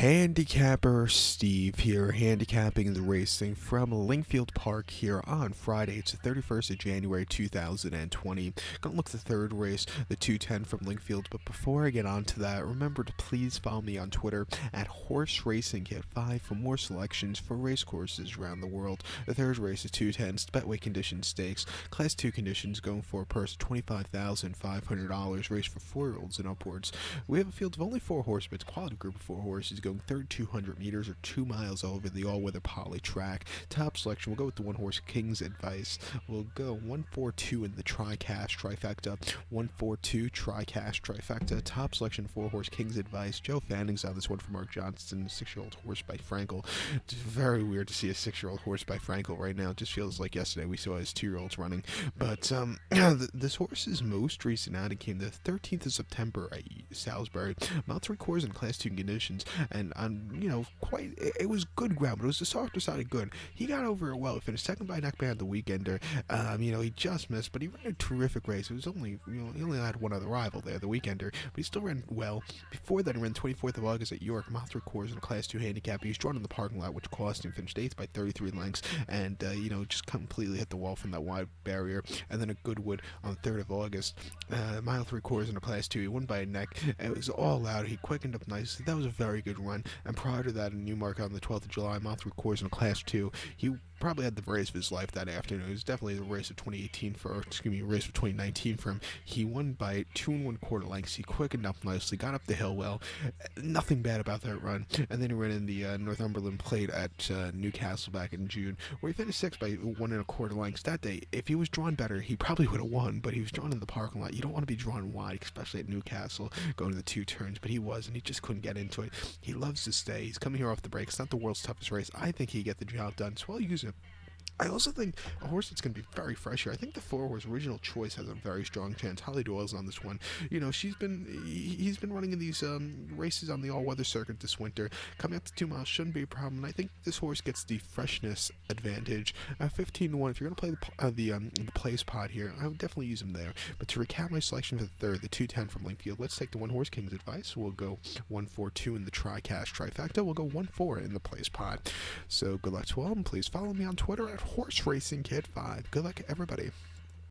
Handicapper Steve here, handicapping the racing from Lingfield Park here on Friday. It's the 31st of January 2020. Gonna look at the third race, the 210 from Lingfield, but before I get on to that, remember to please follow me on Twitter at Horse Racing Kit 5 for more selections for race courses around the world. The third race is 210, Betway Condition Stakes, Class 2 conditions going for a purse of $25,500, race for 4-year-olds and upwards. We have a field of only 4 horses, but it's a quality group of 4 horses going 200 meters or 2 miles over the all-weather poly track. Top selection, we'll go with the 1-horse King's Advice. We'll go 1-4-2 in the trifecta, 1-4-2 trifecta. Top selection, 4-horse King's Advice. Joe Fanning's on this one for Mark Johnston, 6-year-old horse by Frankel. It's very weird to see a 6-year-old horse by Frankel right now. It just feels like yesterday we saw his 2-year-olds running. But this horse's most recent outing came the 13th of September at Salisbury. Mile 3/4 in Class 2 conditions, and it was good ground, but it was the softer side of good. He got over it well. He finished second by neck behind the Weekender. He just missed, but he ran a terrific race. It was only, he only had one other rival there, the Weekender, but he still ran well. Before that, he ran 24th of August at York, mile 3/4 in a Class 2 handicap. He was drawn in the parking lot, which cost him, finished 8th by 33 lengths, and, just completely hit the wall from that wide barrier. And then at Goodwood on 3rd of August, mile 3/4 in a Class 2. He won by a neck. It was all out. He quickened up nicely. That was a very good run. And prior to that, in Newmarket on the 12th of July, mile 3/4 in a Class 2, he probably had the race of his life that afternoon. It was definitely the race of 2019 race of 2019 for him. He won by 2 1/4 lengths. He quickened up nicely, got up the hill well. Nothing bad about that run. And then he ran in the Northumberland Plate at Newcastle back in June, where he finished 6th by 1 1/4 lengths. That day, if he was drawn better, he probably would have won, but he was drawn in the parking lot. You don't want to be drawn wide, especially at Newcastle, going to the 2 turns, but he was, and he just couldn't get into it. He loves to stay. He's coming here off the break. It's not the world's toughest race. I think he'd get the job done, so I'll use it. I also think a horse that's going to be very fresh here. I think the 4-horse Original Choice has a very strong chance. Holly Doyle's on this one. He's been running in these races on the all-weather circuit this winter. Coming up to 2 miles shouldn't be a problem. And I think this horse gets the freshness advantage. 15-1. If you're going to play the place pot here, I would definitely use him there. But to recap my selection for the third, the 210 from Lingfield, let's take the 1-horse King's Advice. We'll go 1-4-2 in the trifecta. We'll go 1-4 in the place pot. So good luck to all, and please follow me on Twitter at Horse Racing Kid 5. Good luck, everybody.